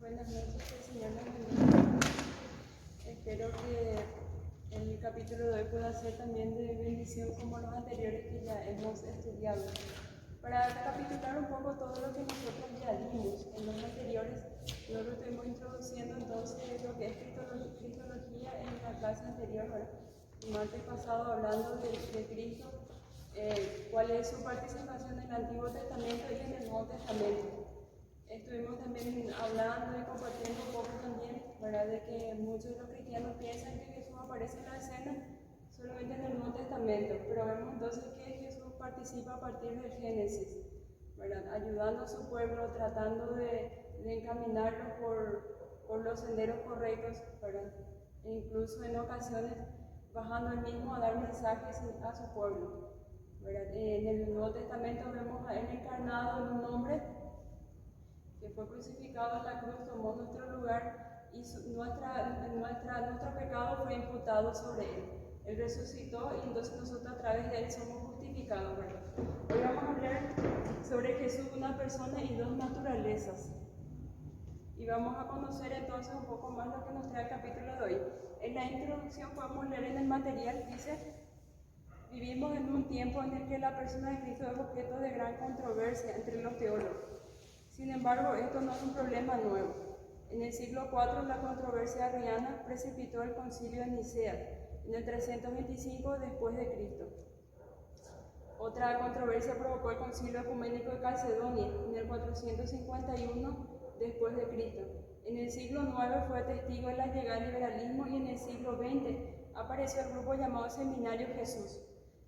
Buenas noches, que el Señor nos bendiga. Espero que el capítulo de hoy pueda ser también de bendición como los anteriores que ya hemos estudiado. Para recapitular un poco todo lo que nosotros ya vimos en los anteriores, luego estuvimos introduciendo entonces lo que es cristología en la clase anterior, ¿verdad? El martes pasado hablando de Cristo, cuál es su participación en el Antiguo Testamento y en el Nuevo Testamento. Estuvimos también hablando y compartiendo un poco también, ¿verdad?, de que muchos de los cristianos piensan que Jesús aparece en la escena solamente en el Nuevo Testamento, pero vemos entonces que Jesús participa a partir del Génesis, ¿verdad?, ayudando a su pueblo, tratando de encaminarlo por los senderos correctos, ¿verdad?, e incluso en ocasiones bajando él mismo a dar mensajes a su pueblo, ¿verdad? En el Nuevo Testamento vemos a él encarnado en un hombre que fue crucificado en la cruz, tomó nuestro lugar y nuestro pecado fue imputado sobre él. Él resucitó y entonces nosotros a través de él somos justificados, ¿verdad? Hoy vamos a hablar sobre Jesús, una persona y dos naturalezas. Y vamos a conocer entonces un poco más lo que nos trae el capítulo de hoy. En la introducción podemos leer en el material, dice: vivimos en un tiempo en el que la persona de Cristo es objeto de gran controversia entre los teólogos. Sin embargo, esto no es un problema nuevo. En el siglo IV, la controversia arriana precipitó el concilio de Nicea, en el 325 después de Cristo. Otra controversia provocó el concilio ecuménico de Calcedonia, en el 451 después de Cristo. En el siglo IX fue testigo de la llegada del liberalismo y en el siglo XX apareció el grupo llamado Seminario Jesús.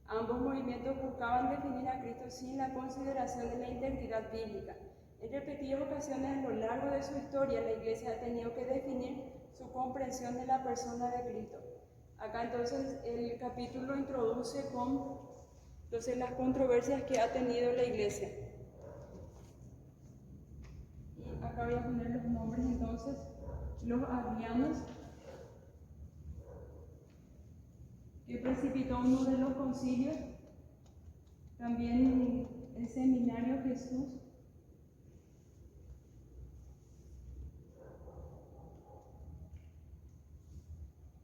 Ambos movimientos buscaban definir a Cristo sin la consideración de la integridad bíblica. En repetidas ocasiones a lo largo de su historia, la Iglesia ha tenido que definir su comprensión de la persona de Cristo. Acá entonces el capítulo introduce con las controversias que ha tenido la Iglesia. Y acá voy a poner los nombres entonces: los arrianos, que precipitó uno de los concilios, también el Seminario Jesús,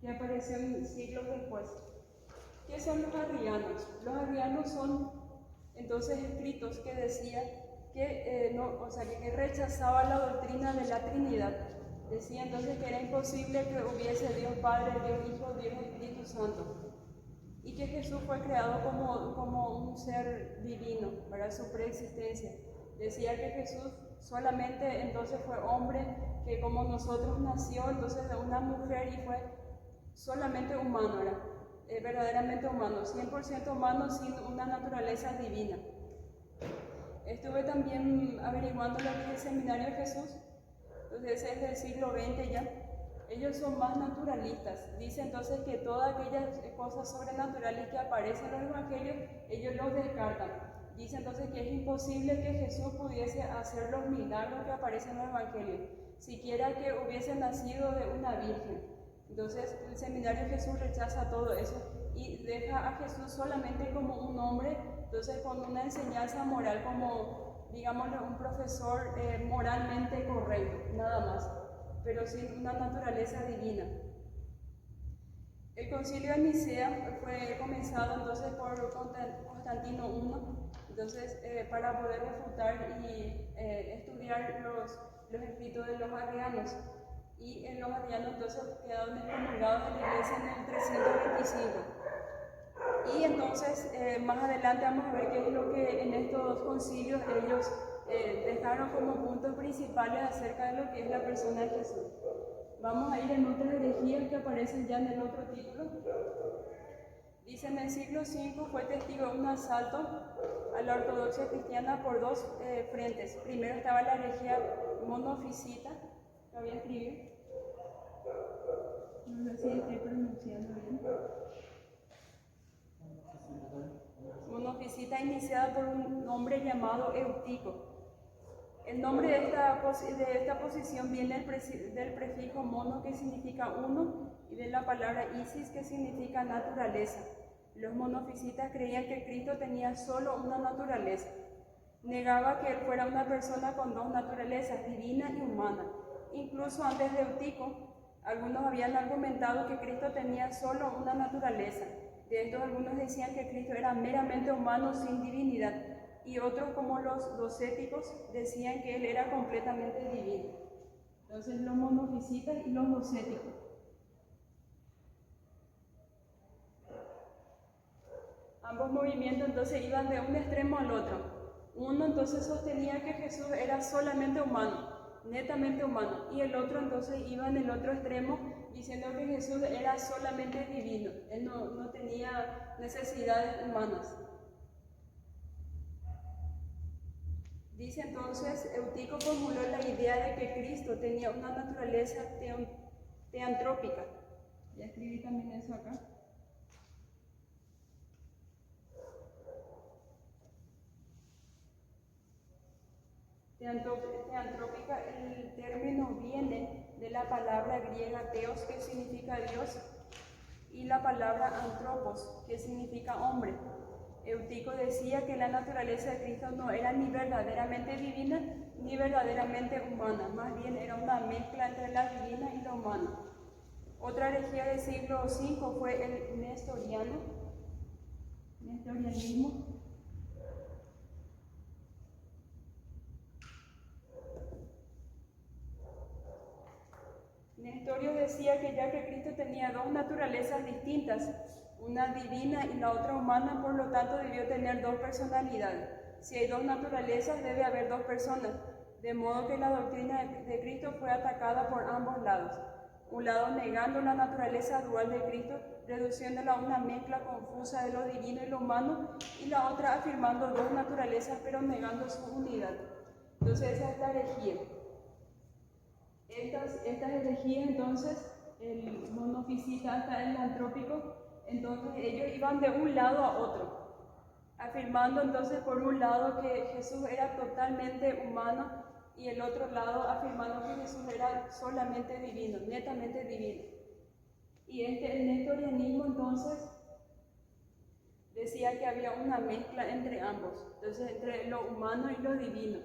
que apareció siglos después. ¿Qué son los arrianos? Los arrianos son entonces escritos que decían que rechazaba la doctrina de la Trinidad. Decía entonces que era imposible que hubiese Dios Padre, Dios Hijo, Dios Espíritu Santo, y que Jesús fue creado como un ser divino para su preexistencia. Decía que Jesús solamente entonces fue hombre, que como nosotros nació entonces de una mujer y fue solamente humano, verdaderamente humano, 100% humano, sin una naturaleza divina. Estuve también averiguando lo que es el Seminario de Jesús, entonces es del siglo XX ya. Ellos son más naturalistas. Dice entonces que todas aquellas cosas sobrenaturales que aparecen en los evangelios, ellos los descartan. Dice entonces que es imposible que Jesús pudiese hacer los milagros que aparecen en los evangelios, siquiera que hubiese nacido de una virgen. Entonces el Seminario de Jesús rechaza todo eso y deja a Jesús solamente como un hombre, entonces con una enseñanza moral, como digámosle un profesor moralmente correcto, nada más, pero sin una naturaleza divina. El concilio de Nicea fue comenzado entonces por Constantino I, entonces para poder refutar y estudiar los escritos de los arrianos. Y en los arrianos entonces quedaron excomulgados de la iglesia en el 325. Y entonces más adelante vamos a ver qué es lo que en estos dos concilios ellos dejaron como puntos principales acerca de lo que es la persona de Jesús. Vamos a ir en otras herejías que aparecen ya en el otro título. Dice: en el siglo V fue testigo de un asalto a la ortodoxia cristiana por dos frentes. Primero estaba la herejía monofisita, lo voy a escribir, no sé si estoy pronunciando bien. Monofisita, iniciada por un hombre llamado Eutico. El nombre de esta posición viene del prefijo mono, que significa uno, y de la palabra isis, que significa naturaleza. Los monofisitas creían que Cristo tenía solo una naturaleza. Negaba que él fuera una persona con dos naturalezas, divina y humana, incluso antes de Eutico, algunos habían argumentado que Cristo tenía solo una naturaleza. De estos algunos decían que Cristo era meramente humano sin divinidad, y otros, como los docéticos, decían que Él era completamente divino. Entonces los monofisitas y los docéticos. Ambos movimientos entonces iban de un extremo al otro. Uno entonces sostenía que Jesús era solamente humano, netamente humano, y el otro entonces iba en el otro extremo diciendo que Jesús era solamente divino. Él no tenía necesidades humanas. Dice entonces, Eutico formuló la idea de que Cristo tenía una naturaleza teantrópica. Ya escribí también eso acá. Teantrópica, el término viene de la palabra griega theos, que significa Dios, y la palabra antropos, que significa hombre. Eutico decía que la naturaleza de Cristo no era ni verdaderamente divina ni verdaderamente humana, más bien era una mezcla entre la divina y la humana. Otra herejía del siglo V fue el nestorianismo. Nestorio decía que ya que Cristo tenía dos naturalezas distintas, una divina y la otra humana, por lo tanto debió tener dos personalidades. Si hay dos naturalezas, debe haber dos personas, de modo que la doctrina de Cristo fue atacada por ambos lados. Un lado negando la naturaleza dual de Cristo, reduciéndola a una mezcla confusa de lo divino y lo humano, y la otra afirmando dos naturalezas pero negando su unidad. Entonces esa es la herejía. Estas herejías, entonces, el monofisita hasta el antrópico, entonces ellos iban de un lado a otro, afirmando entonces por un lado que Jesús era totalmente humano y el otro lado afirmando que Jesús era solamente divino, netamente divino. Y el nestorianismo entonces decía que había una mezcla entre ambos, entonces entre lo humano y lo divino.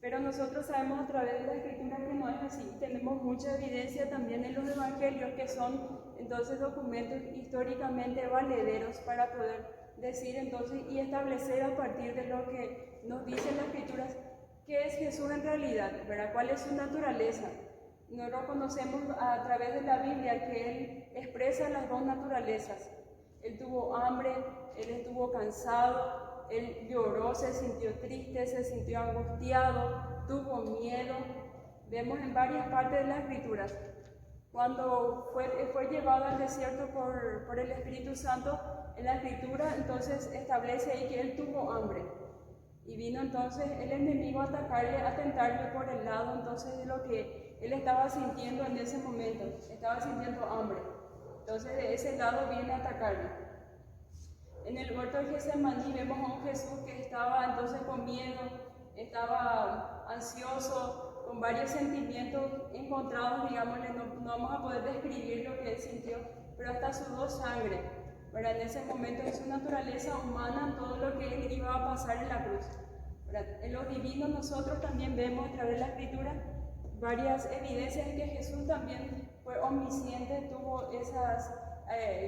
Pero nosotros sabemos a través de la Escritura que no es así. Tenemos mucha evidencia también en los Evangelios, que son entonces documentos históricamente valederos para poder decir entonces y establecer a partir de lo que nos dicen las Escrituras qué es Jesús en realidad, ¿verdad? ¿Cuál es su naturaleza? Nosotros conocemos a través de la Biblia que Él expresa las dos naturalezas. Él tuvo hambre, Él estuvo cansado, Él lloró, se sintió triste, se sintió angustiado, tuvo miedo. Vemos en varias partes de las Escrituras. Cuando fue llevado al desierto por el Espíritu Santo, en la Escritura entonces establece ahí que Él tuvo hambre. Y vino entonces el enemigo a atacarle, a tentarle por el lado entonces de lo que Él estaba sintiendo en ese momento. Estaba sintiendo hambre. Entonces de ese lado viene a atacarle. En el huerto de Getsemaní vemos a un Jesús que estaba entonces con miedo, estaba ansioso, con varios sentimientos encontrados, digámosle, no vamos a poder describir lo que él sintió, pero hasta sudó sangre, ¿verdad? En ese momento, en su naturaleza humana, todo lo que él iba a pasar en la cruz, ¿verdad? En lo divino nosotros también vemos a través de la Escritura varias evidencias de que Jesús también fue omnisciente, tuvo esas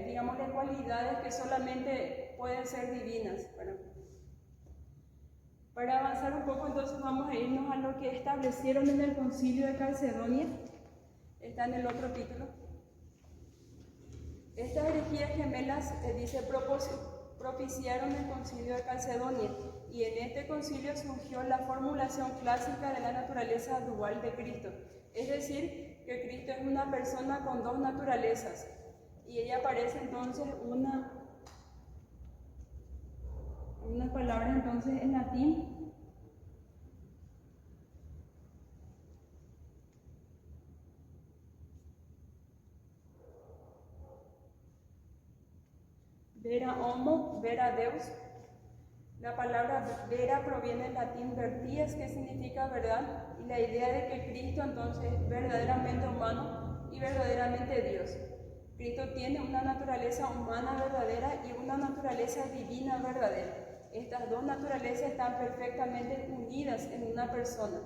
digámosle, cualidades que solamente pueden ser divinas. Bueno, para avanzar un poco, entonces vamos a irnos a lo que establecieron en el Concilio de Calcedonia. Está en el otro título. Estas herejías gemelas, dice, propiciaron el Concilio de Calcedonia, y en este concilio surgió la formulación clásica de la naturaleza dual de Cristo, es decir, que Cristo es una persona con dos naturalezas. Y ella aparece entonces una palabra entonces en latín. Vera homo, vera Deus. La palabra vera proviene del latín verties, que significa verdad, y la idea de que Cristo entonces es verdaderamente humano y verdaderamente Dios. Cristo tiene una naturaleza humana verdadera y una naturaleza divina verdadera. Estas dos naturalezas están perfectamente unidas en una persona.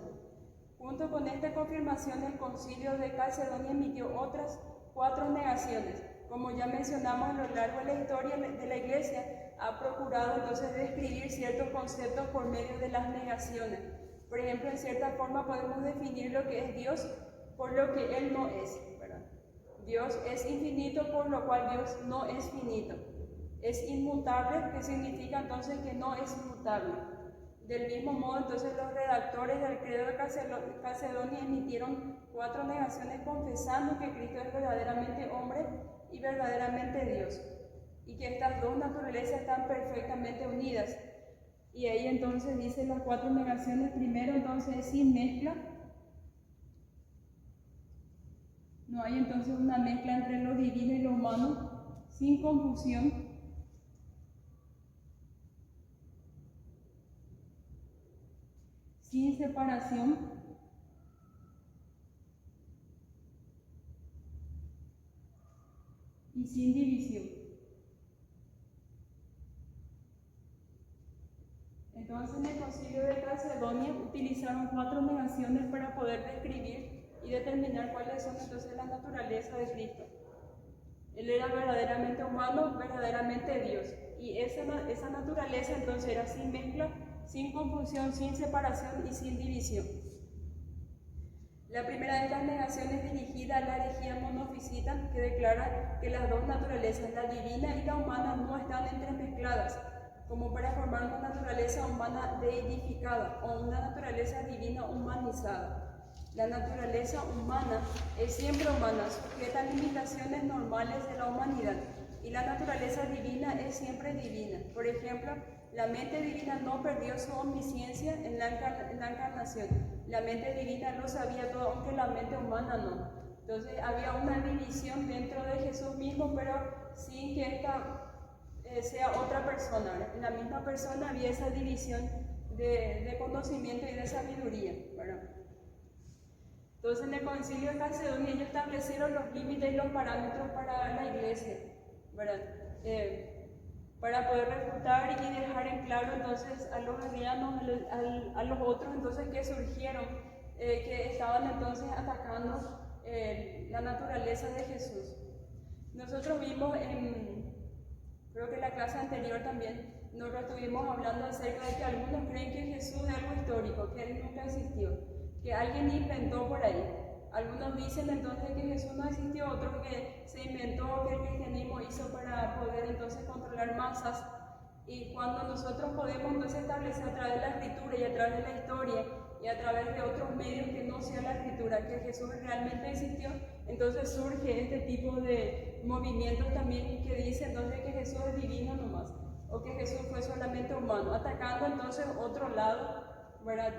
Junto con esta confirmación, el Concilio de Calcedonia emitió otras 4 negaciones. Como ya mencionamos, a lo largo de la historia de la Iglesia ha procurado entonces describir ciertos conceptos por medio de las negaciones. Por ejemplo, en cierta forma podemos definir lo que es Dios por lo que Él no es, ¿verdad? Dios es infinito, por lo cual Dios no es finito. Es inmutable, que significa entonces que no es mutable. Del mismo modo, entonces, los redactores del Credo de Calcedonia emitieron 4 negaciones confesando que Cristo es verdaderamente hombre y verdaderamente Dios, y que estas dos naturalezas están perfectamente unidas. Y ahí entonces dice las 4 negaciones. Primero, entonces, es sin mezcla. No hay entonces una mezcla entre lo divino y lo humano, sin confusión. Sin separación, y sin división. Entonces, en el Concilio de Calcedonia utilizaron 4 negaciones para poder describir y determinar cuáles son entonces la naturaleza de Cristo. Él era verdaderamente humano, verdaderamente Dios, y esa naturaleza entonces era sin mezcla, sin confusión, sin separación y sin división. La primera de estas negaciones es dirigida a la herejía monofisita, que declara que las dos naturalezas, la divina y la humana, no están entremezcladas, como para formar una naturaleza humana deidificada o una naturaleza divina humanizada. La naturaleza humana es siempre humana, sujeta a limitaciones normales de la humanidad, y la naturaleza divina es siempre divina. Por ejemplo, la mente divina no perdió su omnisciencia en la encarnación. La mente divina lo sabía todo, aunque la mente humana no. Entonces había una división dentro de Jesús mismo, pero sin que esta sea otra persona. En la misma persona había esa división de conocimiento y de sabiduría, ¿verdad? Entonces, en el Concilio de Calcedonia ellos establecieron los límites y los parámetros para la Iglesia, ¿verdad? Para poder refutar y dejar en claro entonces a los arrianos, a los otros entonces que surgieron, que estaban entonces atacando la naturaleza de Jesús. Nosotros vimos creo que en la clase anterior también, nosotros estuvimos hablando acerca de que algunos creen que Jesús es algo histórico, que Él nunca existió, que alguien inventó por ahí. Algunos dicen entonces que Jesús no existió, otros que se inventó, que el cristianismo hizo para poder entonces controlar masas. Y cuando nosotros podemos entonces establecer a través de la escritura y a través de la historia y a través de otros medios que no sea la escritura que Jesús realmente existió, entonces surge este tipo de movimientos también que dicen entonces que Jesús es divino nomás, o que Jesús fue solamente humano, atacando entonces otro lado, ¿verdad?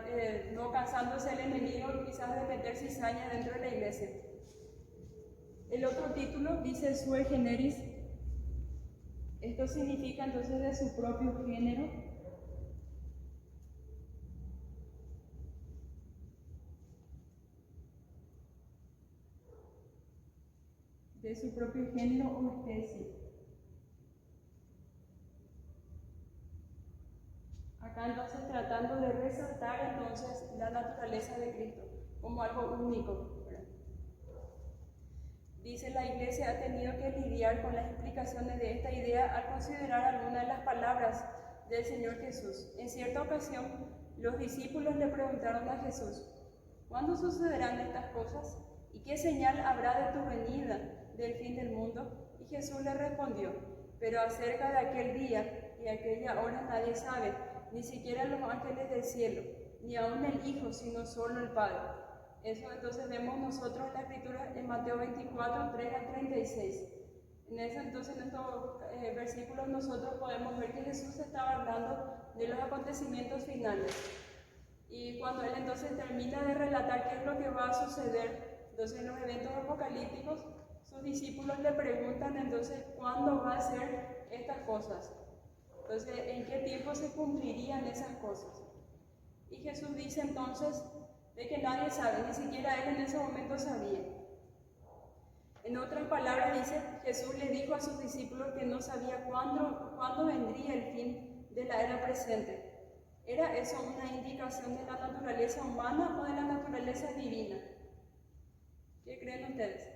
No cansándose el enemigo quizás de meter cizaña dentro de la iglesia. El otro título dice sui generis. Esto significa entonces de su propio género. De su propio género o especie. Acá entonces tratando de resaltar entonces la naturaleza de Cristo como algo único, ¿verdad? Dice, la Iglesia ha tenido que lidiar con las implicaciones de esta idea al considerar algunas de las palabras del Señor Jesús. En cierta ocasión, los discípulos le preguntaron a Jesús, ¿cuándo sucederán estas cosas? ¿Y qué señal habrá de tu venida, del fin del mundo? Y Jesús le respondió, pero acerca de aquel día y aquella hora nadie sabe, ni siquiera los ángeles del cielo, ni aun el Hijo, sino solo el Padre. Eso entonces vemos nosotros en la Escritura en Mateo 24, 3 al 36. En estos versículos nosotros podemos ver que Jesús estaba hablando de los acontecimientos finales. Y cuando Él entonces termina de relatar qué es lo que va a suceder, entonces en los eventos apocalípticos, sus discípulos le preguntan entonces cuándo va a ser estas cosas. Entonces, ¿en qué tiempo se cumplirían esas cosas? Y Jesús dice entonces de que nadie sabe, ni siquiera Él en ese momento sabía. En otras palabras dice, Jesús le dijo a sus discípulos que no sabía cuándo vendría el fin de la era presente. ¿Era eso una indicación de la naturaleza humana o de la naturaleza divina? ¿Qué creen ustedes?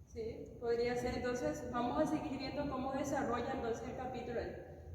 Sí, podría ser. Entonces, vamos a seguir viendo cómo desarrolla entonces el capítulo.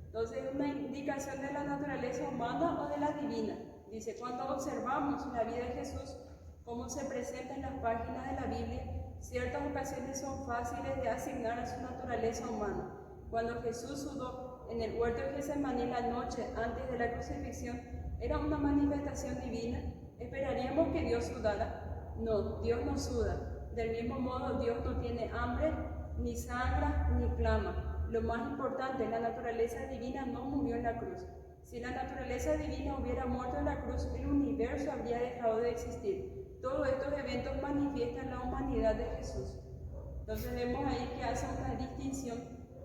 Entonces, ¿una indicación de la naturaleza humana o de la divina? Dice, cuando observamos la vida de Jesús, cómo se presenta en las páginas de la Biblia, ciertas ocasiones son fáciles de asignar a su naturaleza humana. Cuando Jesús sudó en el huerto de Getsemaní la noche antes de la crucifixión, ¿era una manifestación divina? ¿Esperaríamos que Dios sudara? No, Dios no suda. Del mismo modo, Dios no tiene hambre, ni sangra, ni clama. Lo más importante, la naturaleza divina no murió en la cruz. Si la naturaleza divina hubiera muerto en la cruz, el universo habría dejado de existir. Todos estos eventos manifiestan la humanidad de Jesús. Entonces vemos ahí que hace una distinción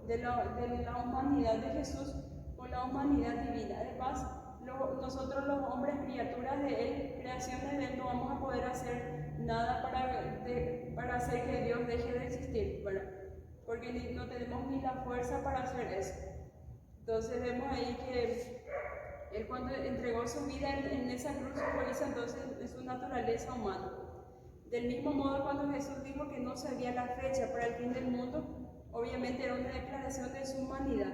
de la humanidad de Jesús con la humanidad divina. Además, nosotros los hombres, criaturas de Él, creaciones de Él, no vamos a poder hacer nada para hacer que Dios deje de existir, ¿verdad? Porque no tenemos ni la fuerza para hacer eso. Entonces vemos ahí que Él, cuando entregó su vida en esa cruz, simboliza entonces en su naturaleza humana. Del mismo modo, cuando Jesús dijo que no sabía la fecha para el fin del mundo, obviamente era una declaración de su humanidad.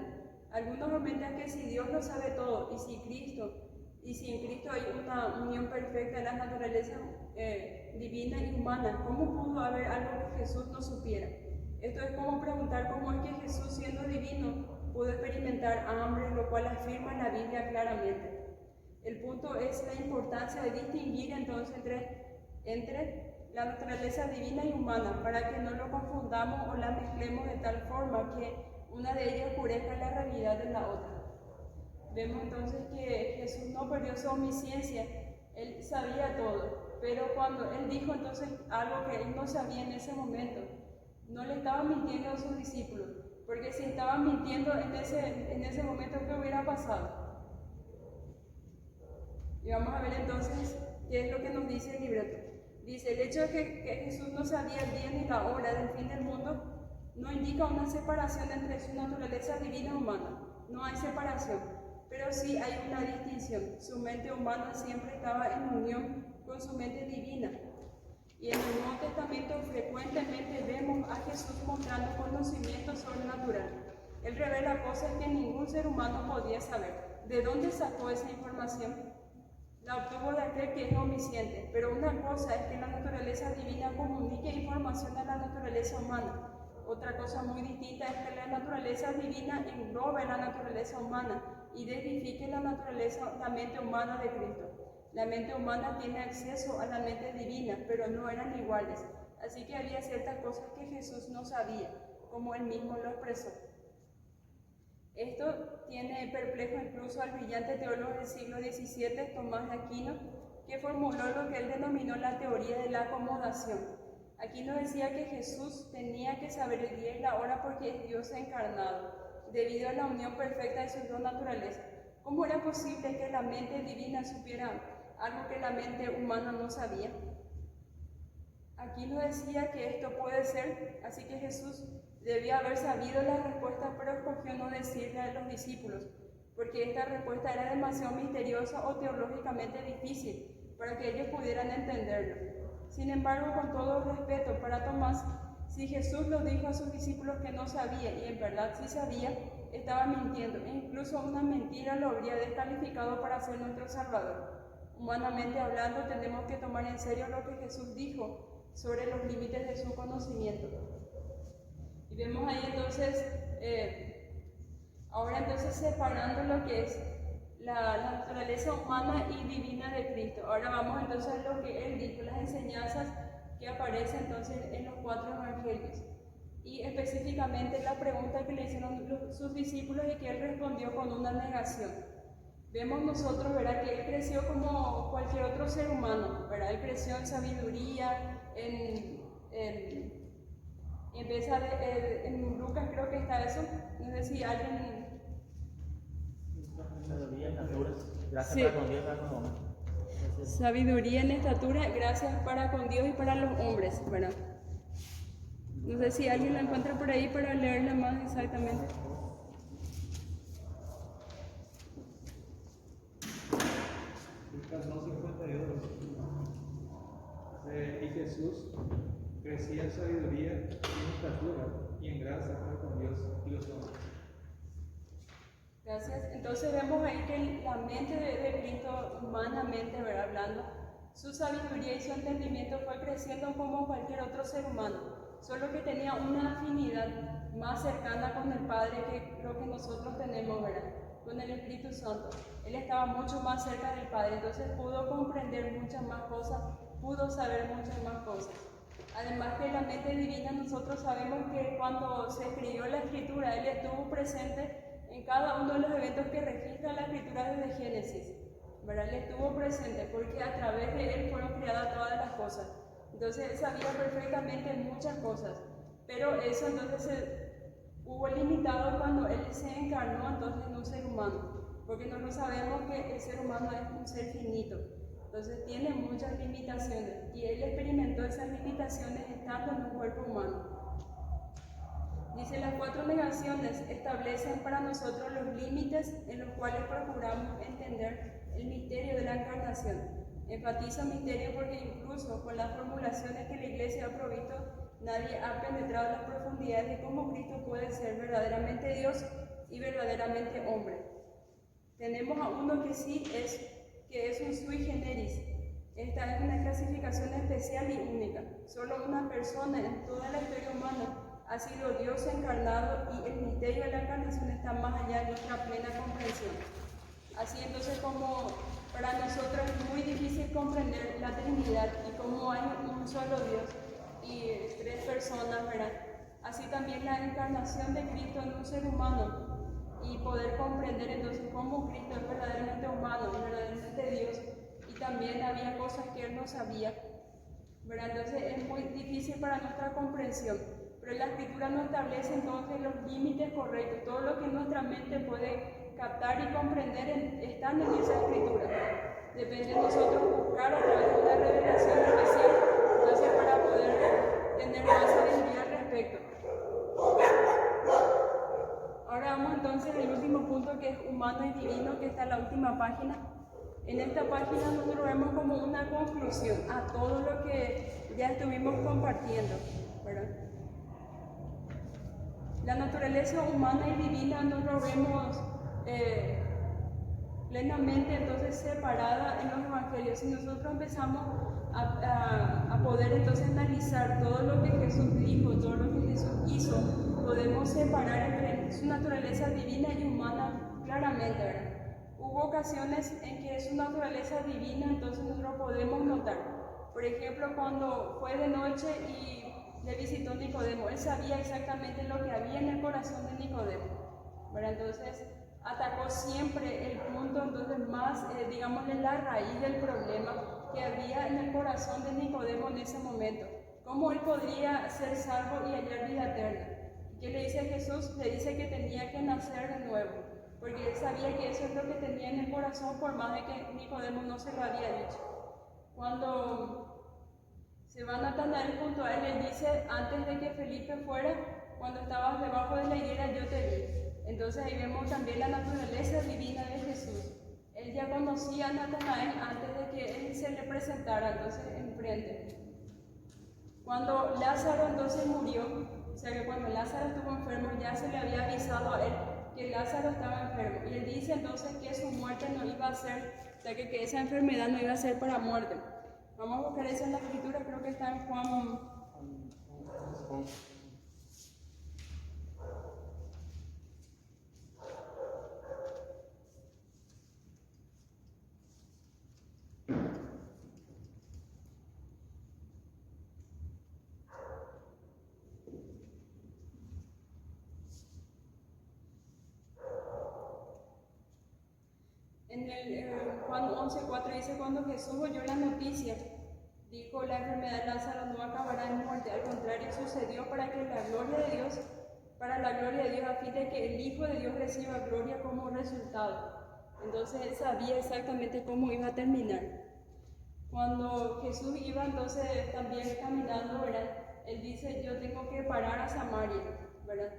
Algunos comentan que si Dios lo sabe todo y si en Cristo hay una unión perfecta de la naturaleza divina y humana, ¿cómo pudo haber algo que Jesús no supiera? Esto es como preguntar cómo es que Jesús, siendo divino, pudo experimentar hambre, lo cual afirma la Biblia claramente. El punto es la importancia de distinguir entonces entre la naturaleza divina y humana, para que no lo confundamos o la mezclemos de tal forma que una de ellas oscurezca la realidad de la otra. Vemos entonces que Jesús no perdió su omnisciencia, Él sabía todo, pero cuando Él dijo entonces algo que Él no sabía en ese momento, no le estaba mintiendo a sus discípulos, porque si estaba mintiendo en ese momento, ¿qué hubiera pasado? Y vamos a ver entonces qué es lo que nos dice el libreto. Dice, el hecho de que Jesús no sabía el día ni la hora del fin del mundo no indica una separación entre su naturaleza divina y humana. No hay separación, pero sí hay una distinción. Su mente humana siempre estaba en unión con su mente divina. Y en el Nuevo Testamento frecuentemente vemos a Jesús mostrando conocimiento sobrenatural. Él revela cosas que ningún ser humano podía saber. ¿De dónde sacó esa información? La obtuvo de aquel que es omnisciente, pero una cosa es que la naturaleza divina comunique información a la naturaleza humana. Otra cosa muy distinta es que la naturaleza divina englobe la naturaleza humana y edifique la mente humana de Cristo. La mente humana tiene acceso a la mente divina, pero no eran iguales. Así que había ciertas cosas que Jesús no sabía, como él mismo lo expresó. Esto tiene perplejo incluso al brillante teólogo del siglo XVII, Tomás de Aquino, que formuló lo que él denominó la teoría de la acomodación. Aquino decía que Jesús tenía que saber el día y la hora porque es Dios encarnado, debido a la unión perfecta de sus dos naturalezas. ¿Cómo era posible que la mente divina supiera algo que la mente humana no sabía? Aquino decía que esto puede ser, así que Jesús debía haber sabido la respuesta, pero escogió no decirle a los discípulos, porque esta respuesta era demasiado misteriosa o teológicamente difícil para que ellos pudieran entenderlo. Sin embargo, con todo respeto para Tomás, si Jesús lo dijo a sus discípulos que no sabía, y en verdad sí sabía, estaba mintiendo, e incluso una mentira lo habría descalificado para ser nuestro Salvador. Humanamente hablando, tenemos que tomar en serio lo que Jesús dijo sobre los límites de su conocimiento. Y vemos ahí entonces, ahora entonces separando lo que es la naturaleza humana y divina de Cristo. Ahora vamos entonces a lo que Él dijo, las enseñanzas que aparecen entonces en los 4 evangelios. Y específicamente la pregunta que le hicieron sus discípulos y que Él respondió con una negación. Vemos nosotros, ¿verdad?, que Él creció como cualquier otro ser humano, ¿verdad? Él creció en sabiduría, en Lucas creo que está eso, no sé si alguien... Sabiduría en estatura, gracias Sí. para con Dios y para con los hombres. Sabiduría en estatura, gracias para con Dios y para los hombres, ¿verdad? No sé si alguien la encuentra por ahí para leerla más exactamente. Lucas 2:52. Y Jesús crecía en sabiduría y en estatura y en gracia para con Dios y los hombres. Gracias. Entonces vemos ahí que la mente de Cristo, humanamente, ¿verdad? Hablando, su sabiduría y su entendimiento fue creciendo como cualquier otro ser humano, solo que tenía una afinidad más cercana con el Padre que lo que nosotros tenemos, ¿verdad? Con el Espíritu Santo. Él estaba mucho más cerca del Padre, entonces pudo comprender muchas más cosas, pudo saber muchas más cosas. Además que la mente divina, nosotros sabemos que cuando se escribió la Escritura, Él estuvo presente en cada uno de los eventos que registra la Escritura desde Génesis, ¿verdad? Él estuvo presente porque a través de Él fueron creadas todas las cosas. Entonces Él sabía perfectamente muchas cosas, pero eso entonces hubo limitado cuando Él se encarnó entonces en un ser humano, porque nosotros sabemos que el ser humano es un ser finito, entonces tiene muchas limitaciones y Él experimentó esas limitaciones estando en un cuerpo humano. Dice, las 4 negaciones establecen para nosotros los límites en los cuales procuramos entender el misterio de la encarnación. Enfatiza misterio porque incluso con las formulaciones que la Iglesia ha provisto, nadie ha penetrado las profundidades de cómo Cristo puede ser verdaderamente Dios y verdaderamente hombre. Tenemos a uno que sí que es un sui generis. Esta es una clasificación especial y única. Solo una persona en toda la historia humana ha sido Dios encarnado y el misterio de la encarnación está más allá de nuestra plena comprensión. Así entonces, como para nosotros es muy difícil comprender la Trinidad y cómo hay un solo Dios y 3 personas, ¿verdad? Así también la encarnación de Cristo en un ser humano y poder comprender entonces cómo Cristo es verdaderamente humano y verdaderamente Dios, y también había cosas que Él no sabía, ¿verdad? Entonces es muy difícil para nuestra comprensión. Pero la Escritura no establece entonces los límites correctos. Todo lo que nuestra mente puede captar y comprender están en esa Escritura. Depende de nosotros buscar a través de una revelación especial, entonces para poder tener más sabiduría al respecto. Ahora vamos entonces al último punto, que es humano y divino, que está en la última página. En esta página nosotros vemos como una conclusión a todo lo que ya estuvimos compartiendo, ¿verdad? La naturaleza humana y divina nosotros vemos plenamente entonces separada en los evangelios. Si nosotros empezamos a poder entonces analizar todo lo que Jesús dijo, todo lo que Jesús hizo, podemos separar entre su naturaleza divina y humana claramente, ¿verdad? Hubo ocasiones en que su naturaleza divina entonces nosotros podemos notar. Por ejemplo, cuando fue de noche y le visitó Nicodemo, él sabía exactamente lo que había en el corazón de Nicodemo, ¿verdad? Entonces atacó siempre el punto entonces más, digámosle, la raíz del problema que había en el corazón de Nicodemo en ese momento. ¿Cómo él podría ser salvo y hallar vida eterna? ¿Qué le dice a Jesús? Le dice que tenía que nacer de nuevo, porque él sabía que eso es lo que tenía en el corazón, por más de que Nicodemo no se lo había dicho. Cuando se va Natanael junto a él, él dice, antes de que Felipe fuera, cuando estabas debajo de la higuera, yo te vi. Entonces ahí vemos también la naturaleza divina de Jesús. Él ya conocía a Natanael antes de que él se le presentara, entonces enfrente. Cuando Lázaro entonces murió, o sea que cuando Lázaro estuvo enfermo, ya se le había avisado a él que Lázaro estaba enfermo. Y él dice entonces que su muerte no iba a ser, o sea que esa enfermedad no iba a ser para muerte. Vamos a buscar eso en la Escritura, creo que está en Juan. En el Juan 11:4 dice, cuando Jesús oyó la noticia, dijo, la enfermedad de Lázaro no acabará en muerte, al contrario sucedió para la gloria de Dios, a fin de que el Hijo de Dios reciba gloria como resultado. Entonces él sabía exactamente cómo iba a terminar. Cuando Jesús iba entonces también caminando, ¿verdad? él dice, yo tengo que parar a Samaria, ¿verdad?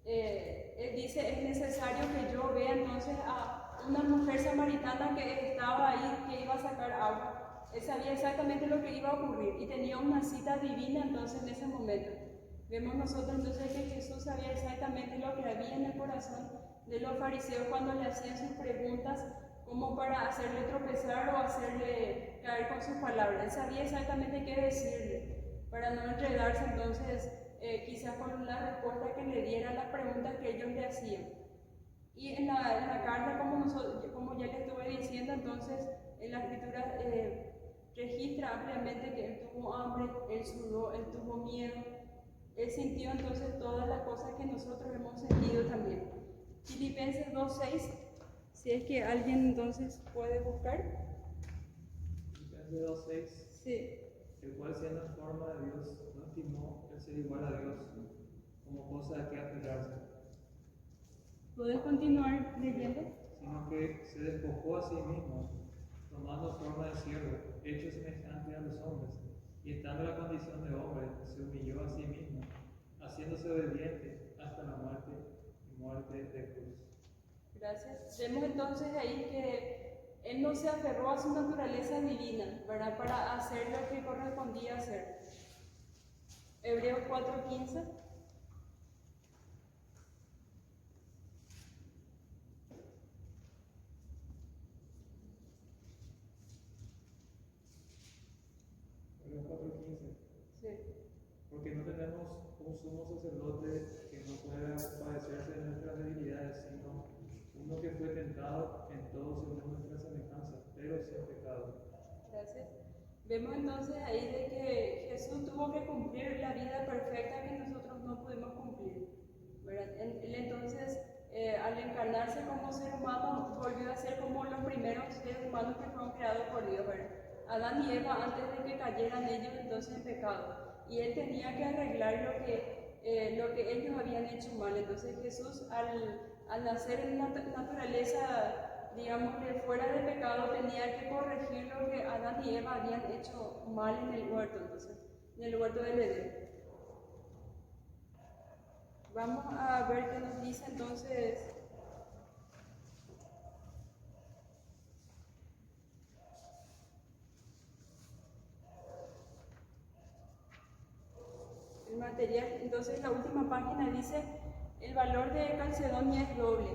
Él dice, es necesario que yo vea entonces a una mujer samaritana que estaba ahí, que iba a sacar agua. Él sabía exactamente lo que iba a ocurrir y tenía una cita divina entonces en ese momento. Vemos nosotros entonces que Jesús sabía exactamente lo que había en el corazón de los fariseos cuando le hacían sus preguntas como para hacerle tropezar o hacerle caer con sus palabras. Él sabía exactamente qué decirle para no enredarse entonces quizás con la respuesta que le diera a las preguntas que ellos le hacían. Y en la carta, como ya le estuve diciendo, entonces en la escritura registra ampliamente que él tuvo hambre, él sudó, él tuvo miedo, él sintió entonces todas las cosas que nosotros hemos sentido también. Filipenses 2:6, si es que alguien entonces puede buscar. Filipenses 2:6. Sí. El cual siendo en forma de Dios, no estimó el ser igual a Dios como cosa de que aferrarse, ¿Puedes continuar leyendo? sino que se despojó a sí mismo, tomando forma de siervo, hecho semejante a los hombres, y estando en la condición de hombre, se humilló a sí mismo, haciéndose obediente hasta la muerte y muerte de cruz. Gracias. Vemos entonces ahí que él no se aferró a su naturaleza divina, ¿verdad? Para hacer lo que correspondía hacer. Hebreos 4:15. Hebreos 4:15. Sí. Porque no tenemos un sumo sacerdote que no pueda padecerse de nuestras debilidades, sino uno que fue tentado en todo según nuestra semejanza, pero sin pecado. Gracias. Vemos entonces ahí de que Jesús tuvo que cumplir la vida perfecta que nosotros no pudimos cumplir, ¿verdad? Él entonces, al encarnarse como ser humano, volvió a ser como los primeros seres humanos que fueron creados por Dios, ¿verdad? Adán y Eva, antes de que cayeran ellos entonces en pecado, y él tenía que arreglar lo que ellos habían hecho mal. Entonces Jesús, al nacer en una naturaleza, digamos, fuera de pecado, tenía que corregir lo que Adán y Eva habían hecho mal en el huerto, entonces, en el huerto del Edén. Vamos a ver qué nos dice entonces el material. Entonces la última página dice, el valor de Calcedonia es doble.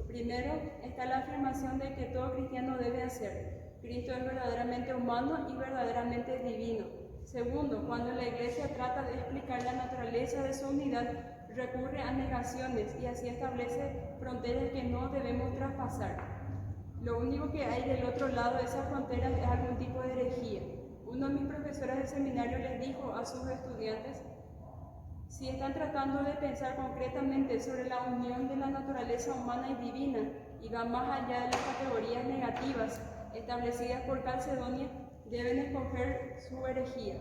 Primero está la afirmación de que todo cristiano debe hacer. Cristo es verdaderamente humano y verdaderamente divino. Segundo, cuando la Iglesia trata de explicar la naturaleza de su unidad, recurre a negaciones y así establece fronteras que no debemos traspasar. Lo único que hay del otro lado de esas fronteras es algún tipo de herejía. Uno de mis profesores del seminario les dijo a sus estudiantes, si están tratando de pensar concretamente sobre la unión de la naturaleza humana y divina y va más allá de las categorías negativas establecidas por Calcedonia, deben escoger su herejía.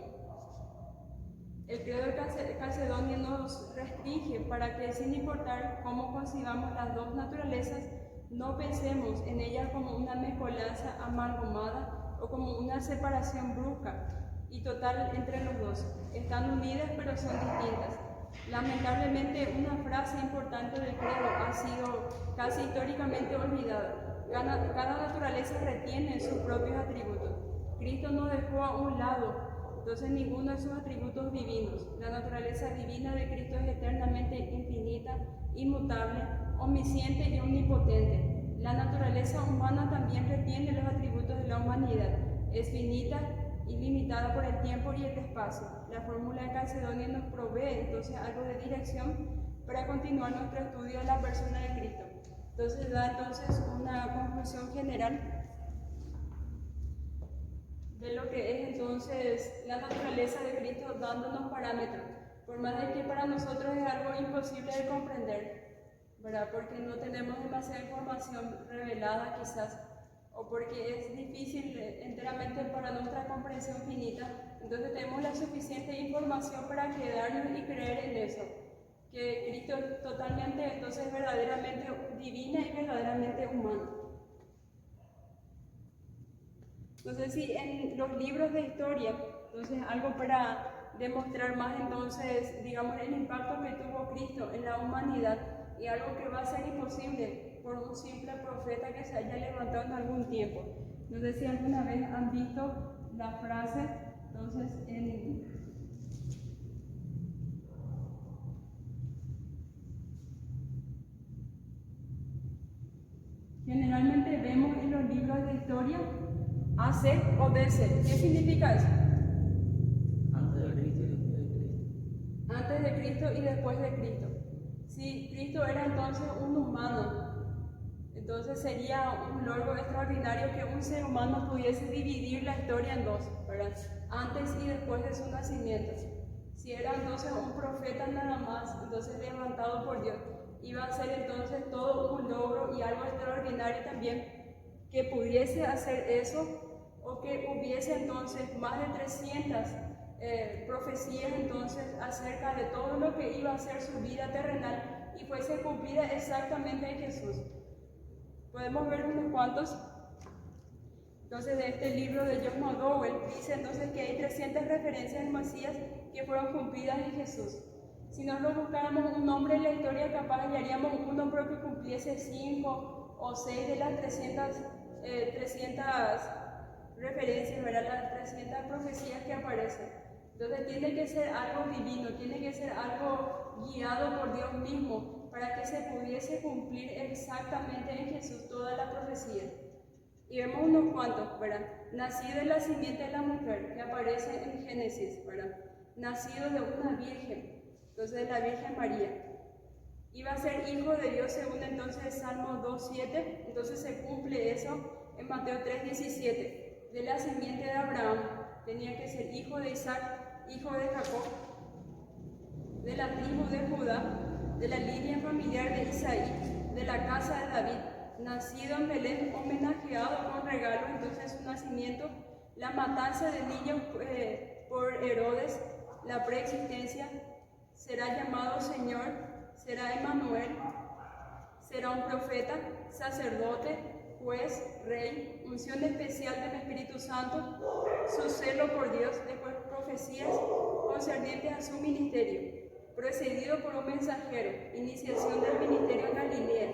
El credo de Calcedonia nos restringe para que, sin importar cómo concibamos las dos naturalezas, no pensemos en ellas como una mezcolanza amalgamada o como una separación brusca y total entre los dos. Están unidas pero son distintas. Lamentablemente, una frase importante del credo ha sido casi históricamente olvidada. Cada naturaleza retiene sus propios atributos. Cristo nos dejó a un lado entonces ninguno de sus atributos divinos. La naturaleza divina de Cristo es eternamente infinita, inmutable, omnisciente y omnipotente. La naturaleza humana también retiene los atributos de la humanidad. Es finita y limitada por el tiempo y el espacio. La fórmula de Calcedonia nos provee entonces algo de dirección para continuar nuestro estudio de la persona de Cristo. Entonces da entonces una conclusión general de lo que es entonces la naturaleza de Cristo, dándonos parámetros, por más de que para nosotros es algo imposible de comprender, ¿verdad? Porque no tenemos demasiada información revelada quizás, o porque es difícil enteramente para nuestra comprensión finita. Entonces tenemos la suficiente información para quedarnos y creer en eso, que Cristo es totalmente, entonces verdaderamente divina y verdaderamente humano. Entonces, si en los libros de historia, entonces algo para demostrar más entonces, digamos, el impacto que tuvo Cristo en la humanidad y algo que va a ser imposible por un simple profeta que se haya levantado en algún tiempo. No sé si alguna vez han visto la frase, entonces, generalmente vemos en los libros de historia AC o DC. ¿Qué significa eso? Antes de Cristo y después de Cristo. Si Cristo era entonces un humano, entonces sería un logro extraordinario que un ser humano pudiese dividir la historia en dos, ¿verdad? Antes y después de su nacimiento. Si era entonces un profeta nada más, entonces levantado por Dios, iba a ser entonces todo un logro y algo extraordinario también que pudiese hacer eso, o que hubiese entonces más de 300 profecías entonces acerca de todo lo que iba a ser su vida terrenal y fuese cumplida exactamente en Jesús. Podemos ver unos cuantos entonces de este libro de John McDowell. Dice entonces que hay 300 referencias al Mesías que fueron cumplidas en Jesús. Si nosotros buscáramos un nombre en la historia, capaz hallaríamos uno pero que cumpliese 5 o 6 de las 300 referencias, ¿verdad? Las 300 profecías que aparecen. Entonces tiene que ser algo divino, tiene que ser algo guiado por Dios mismo para que se pudiese cumplir exactamente en Jesús toda la profecía. Y vemos unos cuantos, ¿verdad? Nacido en la simiente de la mujer, que aparece en Génesis, ¿verdad? Nacido de una virgen, entonces de la Virgen María. Iba a ser hijo de Dios según entonces Salmo 2:7, entonces se cumple eso en Mateo 3:17. De la simiente de Abraham, tenía que ser hijo de Isaac, hijo de Jacob, de la tribu de Judá, de la línea familiar de Isaí, de la casa de David, nacido en Belén, homenajeado con regalos, entonces su nacimiento, la matanza de niños por Herodes, la preexistencia, será llamado Señor, será Emmanuel, será un profeta, sacerdote, juez, rey, unción especial del Espíritu Santo, su celo por Dios, después profecías concernientes a su ministerio, precedido por un mensajero, iniciación del ministerio en Galilea,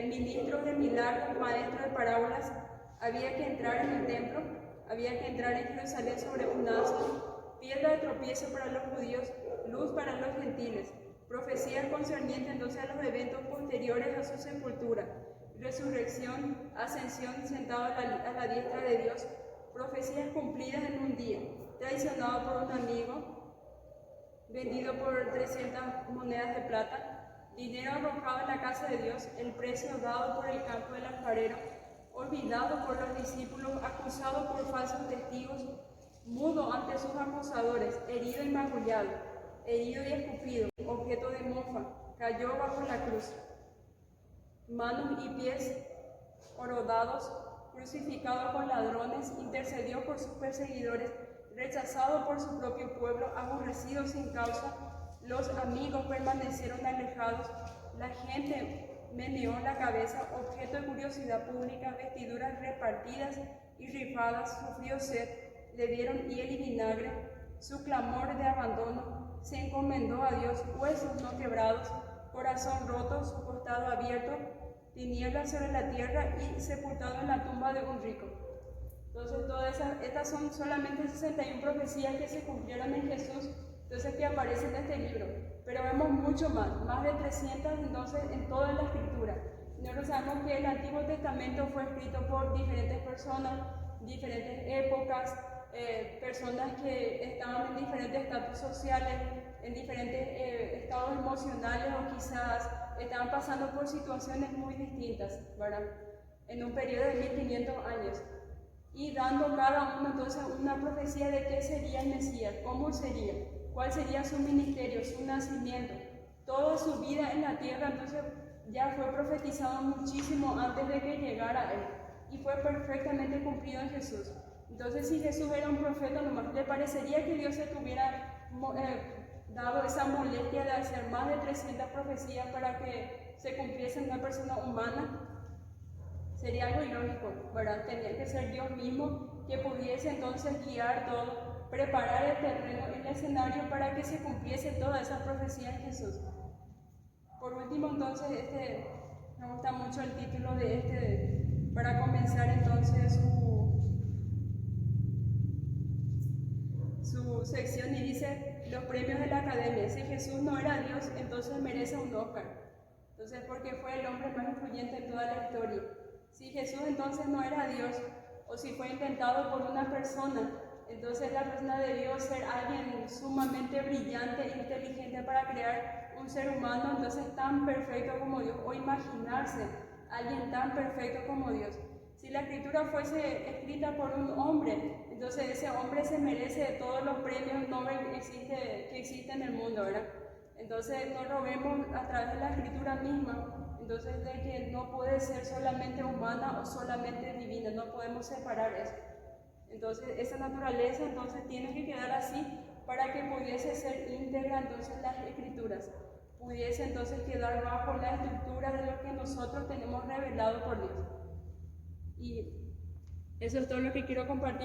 ministros de milagros, maestros de parábolas, había que entrar en el templo, había que entrar en Jerusalén sobre un asno, piedra de tropiezo para los judíos, luz para los gentiles, profecías concernientes entonces a los eventos posteriores a su sepultura, resurrección, ascensión, sentado a la diestra de Dios, profecías cumplidas en un día, traicionado por un amigo, vendido por 300 monedas de plata, dinero arrojado en la casa de Dios, el precio dado por el campo del alfarero, olvidado por los discípulos, acusado por falsos testigos, mudo ante sus acusadores, herido y magullado, herido y escupido, objeto de mofa, cayó bajo la cruz. Manos y pies horodados, crucificado con ladrones, intercedió por sus perseguidores, rechazado por su propio pueblo, aborrecido sin causa, los amigos permanecieron alejados, la gente meneó la cabeza, objeto de curiosidad pública, vestiduras repartidas y rifadas, sufrió sed, le dieron hiel y vinagre, su clamor de abandono, se encomendó a Dios, huesos no quebrados, corazón roto, su costado abierto, tinieblas sobre la tierra y sepultado en la tumba de un rico. Entonces estas son solamente 61 profecías que se cumplieron en Jesús, entonces que aparecen en este libro, pero vemos mucho más de 300 entonces en toda la escritura. Nosotros sabemos que el Antiguo Testamento fue escrito por diferentes personas, diferentes épocas, personas que estaban en diferentes estatus sociales, en diferentes estados emocionales o quizás estaban pasando por situaciones muy distintas, ¿verdad? En un periodo de 1500 años. Y dando cada uno entonces una profecía de qué sería el Mesías, cómo sería, cuál sería su ministerio, su nacimiento, toda su vida en la tierra, entonces ya fue profetizado muchísimo antes de que llegara Él y fue perfectamente cumplido en Jesús. Entonces si Jesús era un profeta nomás, ¿le parecería que Dios se tuviera dado esa molestia de hacer más de 300 profecías para que se cumpliese en una persona humana? Sería algo ilógico, ¿verdad? Tenía que ser Dios mismo que pudiese entonces guiar todo preparar el terreno y el escenario para que se cumpliese toda esa profecía en Jesús. Por último, entonces, me gusta mucho el título de para comenzar entonces su sección, y dice: los premios de la Academia. Si Jesús no era Dios, entonces merece un Oscar. Entonces, porque fue el hombre más influyente en toda la historia. Si Jesús entonces no era Dios, o si fue inventado por una persona, entonces la persona debió ser alguien sumamente brillante e inteligente para crear un ser humano entonces tan perfecto como Dios, o imaginarse a alguien tan perfecto como Dios. Si la escritura fuese escrita por un hombre, entonces ese hombre se merece todos los premios Nobel que existen en el mundo, ¿verdad? Entonces no robemos a través de la escritura misma, entonces de que no puede ser solamente humana o solamente divina, no podemos separar eso. Entonces esa naturaleza entonces tiene que quedar así para que pudiese ser íntegra entonces las escrituras, pudiese entonces quedar bajo la estructura de lo que nosotros tenemos revelado por Dios. Y eso es todo lo que quiero compartir.